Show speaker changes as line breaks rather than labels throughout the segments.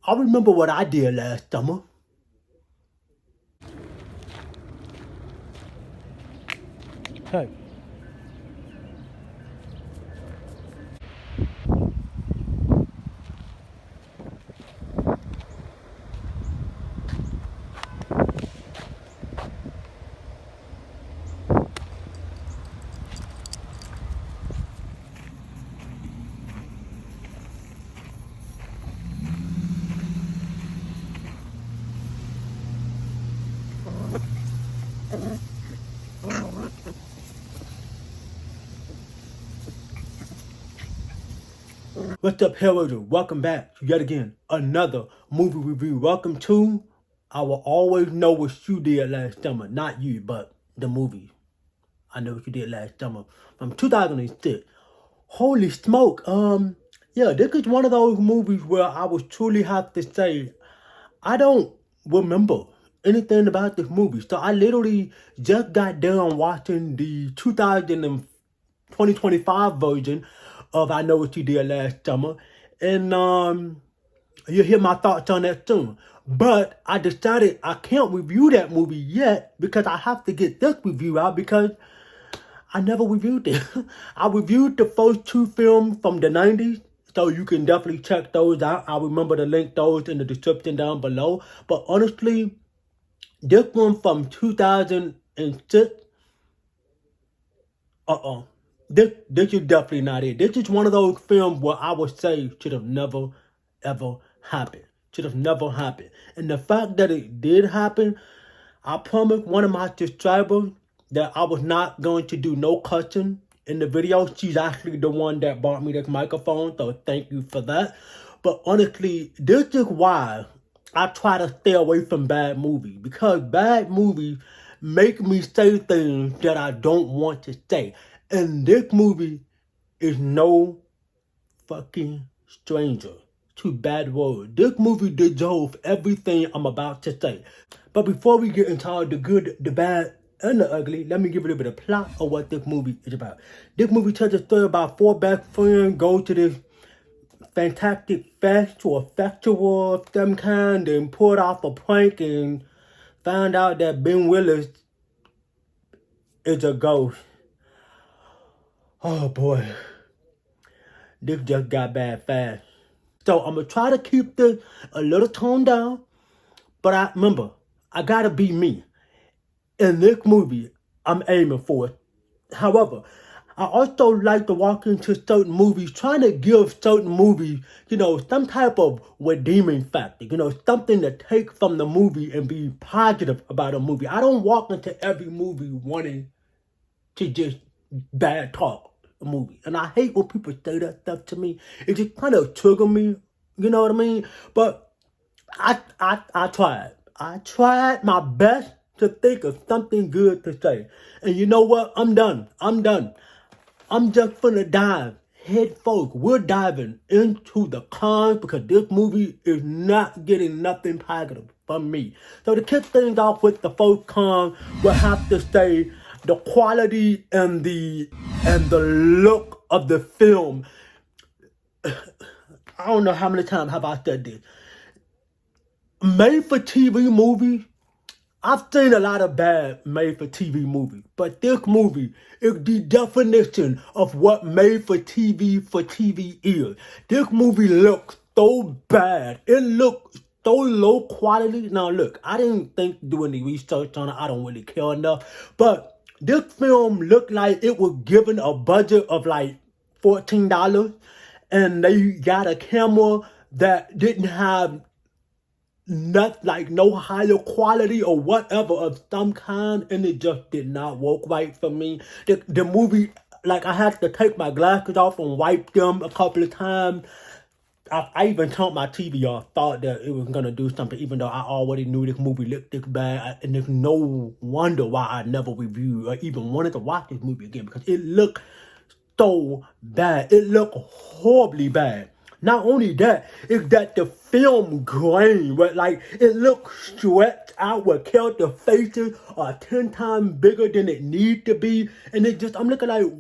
I remember what I did last summer. Hey. What's up, Hellraisers? Welcome back to yet again another movie review. Welcome to I will always know what you did last summer. Not you, but the movie. I know what you did last summer from 2006. Holy smoke. Yeah, this is one of those movies where I would truly have to say I don't remember anything about this movie. So I literally just got done watching the 2025 version of I Know What You Did Last Summer. And you'll hear my thoughts on that soon. But I decided I can't review that movie yet because I have to get this review out because I never reviewed it. I reviewed the first two films from the 90s, so you can definitely check those out. I remember to link those in the description down below. But honestly, this one from 2006, this is definitely not it. This is one of those films where I would say should have never, ever happened. Should have never happened. And the fact that it did happen, I promised one of my subscribers that I was not going to do no cussing in the video. She's actually the one that bought me this microphone, so thank you for that. But honestly, this is why I try to stay away from bad movies, because bad movies make me say things that I don't want to say. And this movie is no fucking stranger to bad words. This movie deserves everything I'm about to say. But before we get into all the good, the bad, and the ugly, let me give a little bit of plot of what this movie is about. This movie tells a story about four best friends go to this fantastic fest or festival of some kind and pulled off a prank and found out that Ben Willis is a ghost. Oh boy, this just got bad fast. So I'm gonna try to keep this a little toned down, but I remember I gotta be me. In this movie, I'm aiming for it. However, I also like to walk into certain movies trying to give certain movies, some type of redeeming factor, something to take from the movie and be positive about a movie. I don't walk into every movie wanting to just bad talk a movie. And I hate when people say that stuff to me. It just kind of trigger me, you know what I mean? But I tried. I tried my best to think of something good to say. And you know what? I'm done. I'm just finna dive head first. We're diving into the cons because this movie is not getting nothing positive from me. So to kick things off with the first con, we'll have to say the quality and the look of the film. I don't know how many times have I said this. Made-for-TV movies, I've seen a lot of bad made-for-TV movies, but this movie is the definition of what made-for-TV is. This movie looks so bad. It looks so low quality. Now look, I didn't think doing the research on it. I don't really care enough. But this film looked like it was given a budget of like $14, and they got a camera that didn't have no higher quality or whatever of some kind, and it just did not work right for me. The movie, like, I had to take my glasses off and wipe them a couple of times. I even turned my TV off, thought that it was gonna do something, even though I already knew this movie looked this bad. And there's no wonder why I never reviewed or even wanted to watch this movie again, because it looked so bad. It looked horribly bad. Not only that, it's that the film grain, but like it looks stretched out where character faces are 10 times bigger than it need to be. And it just, I'm looking like,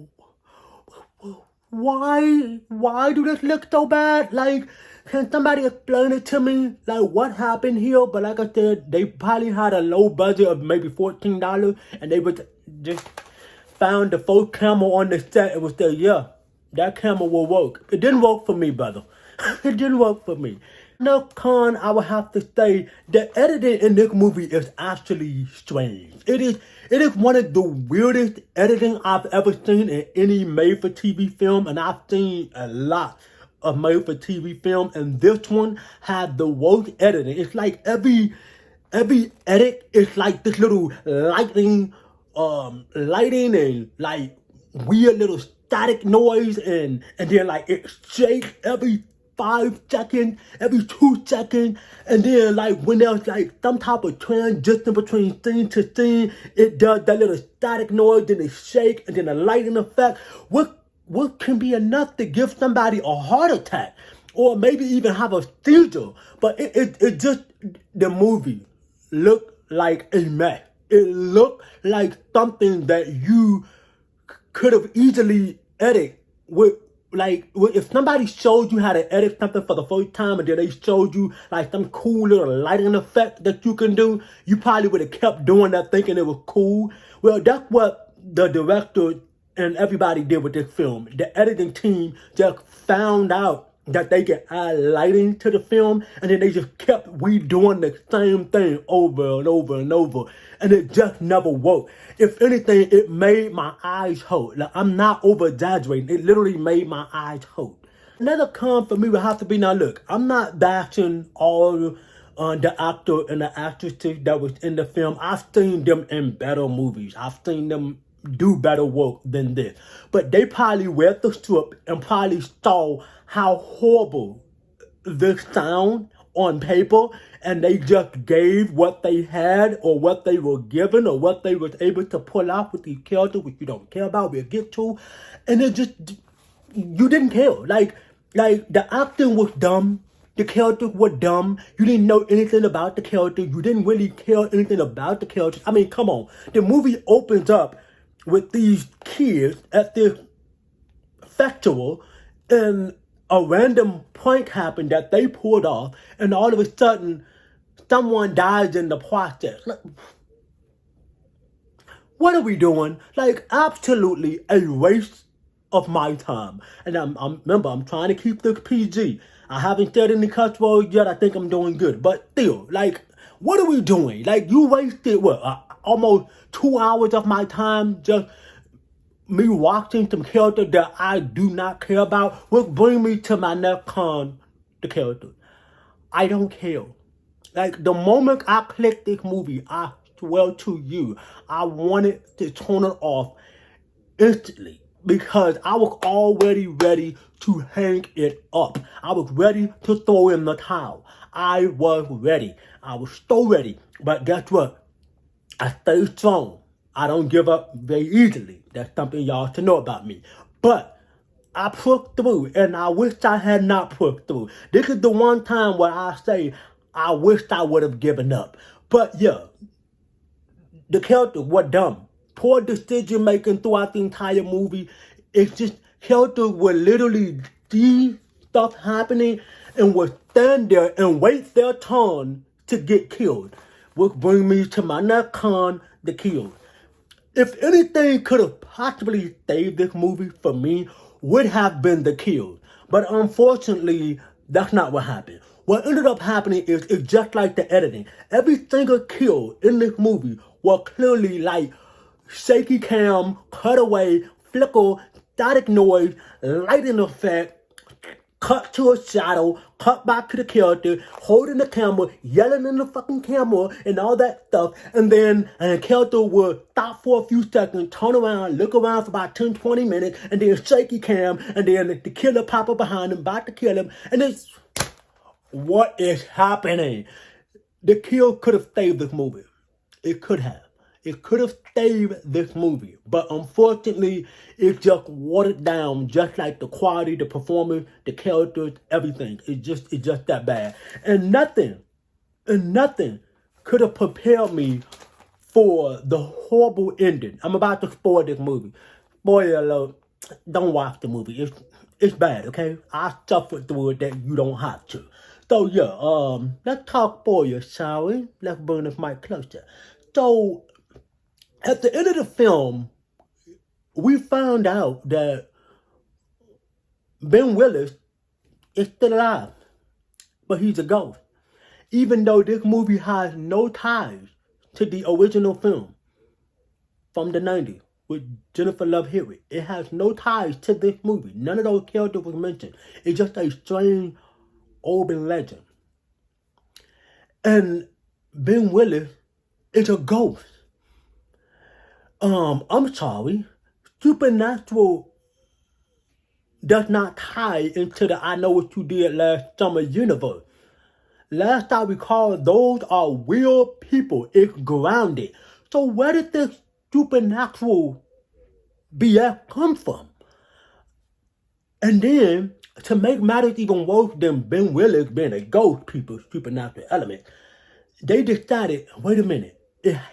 why do this look so bad? Like, can somebody explain it to me? Like, what happened here? But like I said, they probably had a low budget of maybe $14, and they would just found the first camera on the set and was said, yeah, that camera will work. It didn't work for me, brother. It didn't work for me. No, con, I would have to say the editing in this movie is actually strange. It is one of the weirdest editing I've ever seen in any made-for-TV film, and I've seen a lot of made-for-TV film, and this one had the worst editing. It's like every edit is like this little lighting and like weird little static noise, and then like it shakes every 5 seconds, every 2 seconds, and then like when there's like some type of transition between scene to scene, it does that little static noise, then it shakes, and then the lighting effect. What can be enough to give somebody a heart attack, or maybe even have a seizure? But it just, the movie looked like a mess. It looked like something that you could have easily edited with. Like, if somebody showed you how to edit something for the first time, and then they showed you like some cool little lighting effect that you can do, you probably would have kept doing that thinking it was cool. Well, that's what the director and everybody did with this film. The editing team just found out that they could add lighting to the film, and then they just kept redoing the same thing over and over and over, and it just never worked. If anything, it made my eyes hurt. Like, I'm not over exaggerating. It literally made my eyes hurt. Another con for me would have to be, now look, I'm not bashing all the actor and the actresses that was in the film. I've seen them in better movies. I've seen them do better work than this. But they probably read the script and probably saw how horrible this sound on paper, and they just gave what they had, or what they were given, or what they was able to pull off with these characters, which you don't care about, we'll get to. And it just, you didn't care. Like the acting was dumb. The characters were dumb. You didn't know anything about the characters. You didn't really care anything about the characters. I mean, come on. The movie opens up with these kids at this festival, and a random prank happened that they pulled off, and all of a sudden, someone dies in the process. Like, what are we doing? Like, absolutely a waste of my time. And remember, I'm trying to keep this PG. I haven't said any cuss words yet. I think I'm doing good. But still, like, what are we doing? Like, you wasted, almost 2 hours of my time just me watching some characters that I do not care about, which bring me to my next con, the characters. I don't care. Like, the moment I clicked this movie, I swear to you, I wanted to turn it off instantly, because I was already ready to hang it up. I was ready to throw in the towel. I was ready. I was so ready. But guess what? I stay strong. I don't give up very easily. That's something y'all should know about me. But I pushed through, and I wish I had not pushed through. This is the one time where I say I wished I would have given up. But yeah, the characters were dumb. Poor decision making throughout the entire movie. It's just, characters were literally see stuff happening and would stand there and wait their turn to get killed. Which brings me to my next con, the kills. If anything could have possibly saved this movie for me, would have been the kills. But unfortunately, that's not what happened. What ended up happening is it's just like the editing. Every single kill in this movie was clearly like shaky cam, cutaway, flicker, static noise, lighting effect, cut to a shadow, cut back to the character, holding the camera, yelling in the fucking camera, and all that stuff. And then a character would stop for a few seconds, turn around, look around for about 10, 20 minutes, and then shaky cam, and then the killer pop up behind him, about to kill him. And it's, what is happening? The kill could have saved this movie. It could have. It could have saved this movie, but unfortunately, it's just watered down, just like the quality, the performance, the characters, everything. It's just that bad. And nothing could have prepared me for the horrible ending. I'm about to spoil this movie. Spoiler alert. don't watch the movie. It's bad, okay? I suffered through it that you don't have to. So yeah, let's talk for you, shall we? Let's bring this mic closer. So at the end of the film, we found out that Ben Willis is still alive, but he's a ghost. Even though this movie has no ties to the original film from the 90s with Jennifer Love Hewitt. It has no ties to this movie. None of those characters was mentioned. It's just a strange urban legend. And Ben Willis is a ghost. I'm sorry. Supernatural does not tie into the I Know What You Did Last Summer universe. Last I recall, those are real people. It's grounded. So where did this supernatural BS come from? And then, to make matters even worse than Ben Willis being a ghost, people's supernatural element, they decided, wait a minute,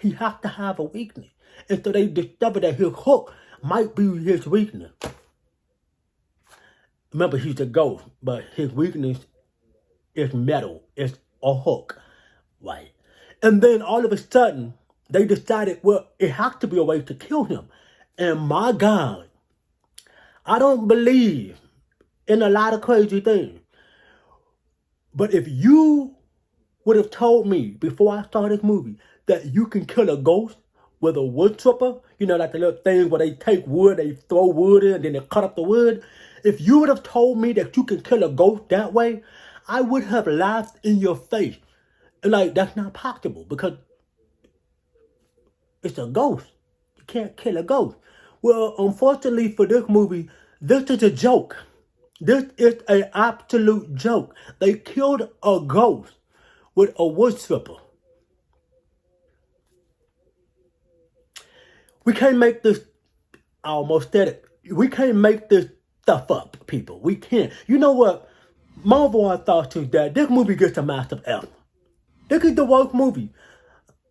he has to have a weakness. And so they discovered that his hook might be his weakness. Remember, he's a ghost, but his weakness is metal. It's a hook, right? And then all of a sudden, they decided, well, it has to be a way to kill him. And my God, I don't believe in a lot of crazy things. But if you would have told me before I started this movie that you can kill a ghost with a wood chipper, you know, like the little thing where they take wood, they throw wood in, and then they cut up the wood. If you would have told me that you can kill a ghost that way, I would have laughed in your face. And like, that's not possible because it's a ghost. You can't kill a ghost. Well, unfortunately for this movie, this is a joke. This is an absolute joke. They killed a ghost with a wood chipper. We can't make this, I almost said it, we can't make this stuff up, people. We can't. You know what? My overall thought is that this movie gets a massive F. This is the worst movie.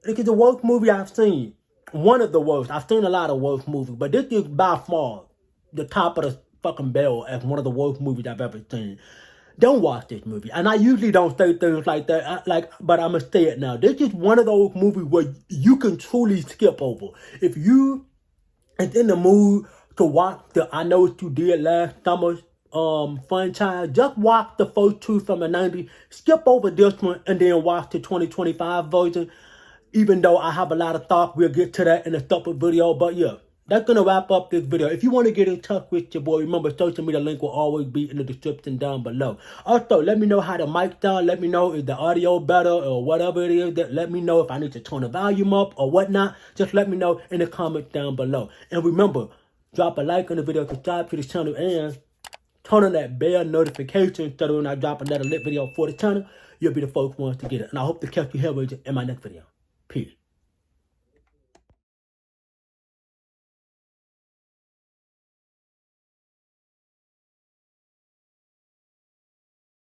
This is the worst movie I've seen. One of the worst. I've seen a lot of worst movies, but this is by far the top of the fucking barrel as one of the worst movies I've ever seen. Don't watch this movie. And I usually don't say things like that, but I'm going to say it now. This is one of those movies where you can truly skip over. If you is in the mood to watch the I Know What You Did Last Summer franchise, just watch the first two from the 90s, skip over this one, and then watch the 2025 version. Even though I have a lot of thoughts, we'll get to that in a separate video. But yeah, that's going to wrap up this video. If you want to get in touch with your boy, remember, social media link will always be in the description down below. Also, let me know how the mic sound. Let me know if the audio better or whatever it is. Let me know if I need to turn the volume up or whatnot. Just let me know in the comments down below. And remember, drop a like on the video, subscribe to the channel, and turn on that bell notification so that when I drop another lit video for the channel, you'll be the first ones to get it. And I hope to catch you here in my next video.